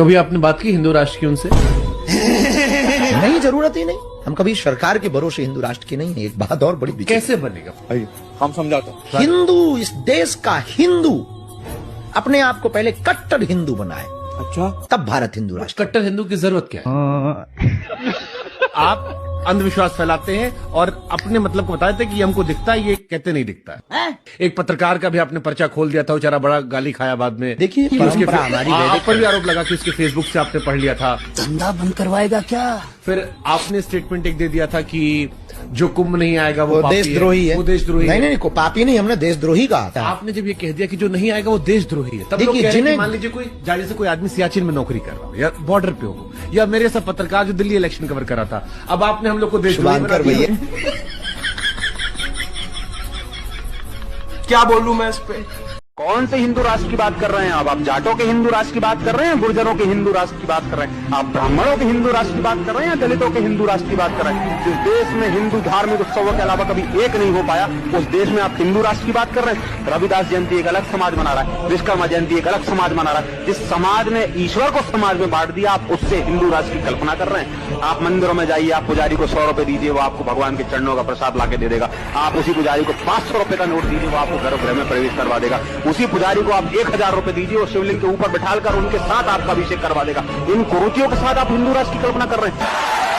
कभी आपने बात की हिंदू राष्ट्र की उनसे? नहीं, जरूरत ही नहीं। हम कभी सरकार के भरोसे हिंदू राष्ट्र के नहीं है। एक बात और बड़ी विचित्र। कैसे बनेगा? हम समझाते। हिंदू, इस देश का हिंदू अपने आप को पहले कट्टर हिंदू बनाए, अच्छा, तब भारत हिंदू राष्ट्र। कट्टर हिंदू की जरूरत क्या है? आप अंधविश्वास फैलाते हैं और अपने मतलब को बताते हैं कि हमको दिखता है, ये कहते नहीं दिखता है। एक पत्रकार का भी आपने पर्चा खोल दिया था, बेचारा बड़ा गाली खाया बाद में। देखिए, परंपरा हमारी आप पर भी आरोप लगा कि उसके फेसबुक से आपने पढ़ लिया था। धंधा बंद करवाएगा क्या? फिर आपने स्टेटमेंट एक दे दिया था कि जो कुंभ नहीं आएगा वो देशद्रोही है। वो देशद्रोही नहीं नहीं, पापी नहीं, हमने देशद्रोही कहा था। आपने जब ये कह दिया कि जो नहीं आएगा वो देशद्रोही है, तब लोग कह रहे हैं कि मान लीजिए कोई जैसे कोई आदमी सियाचिन में नौकरी कर रहा हो या बॉर्डर पे हो, या मेरे सब पत्रकार जो दिल्ली इलेक्शन कवर कर रहा था, अब आपने हम लोग को देशद्रोही बना दिया। क्या बोलूं मैं इस पे? कौन से हिंदू राष्ट्र की बात कर रहे हैं आप जाटों के हिंदू राष्ट्र की बात कर रहे हैं, गुर्जरों के हिंदू राष्ट्र की बात कर रहे हैं, आप ब्राह्मणों के हिंदू राष्ट्र की बात कर रहे हैं, या दलितों के हिंदू राष्ट्र की बात कर रहे हैं? जिस देश में हिंदू धार्मिक उत्सवों के अलावा कभी एक नहीं हो पाया, उस देश में आप हिंदू राष्ट्र की बात कर रहे हैं। रविदास जयंती एक अलग समाज मना रहा है, विश्वकर्मा जयंती एक अलग समाज मना रहा है। जिस समाज ने ईश्वर को समाज में बांट दिया, आप उससे हिंदू राष्ट्र की कल्पना कर रहे हैं। आप मंदिरों में जाइए, आप पुजारी को 100 रुपए दीजिए, वो आपको भगवान के चरणों का प्रसाद लाके दे देगा। आप उसी पुजारी को 500 रुपए का नोट दीजिए, वो आपको गर्भगृह में प्रवेश करवा देगा। उसी पुजारी को आप 1000 रुपए दीजिए और शिवलिंग के ऊपर बैठाकर उनके साथ आपका अभिषेक करवा देगा। इन कुरीतियों के साथ आप हिंदू राष्ट्र की कल्पना कर रहे हैं।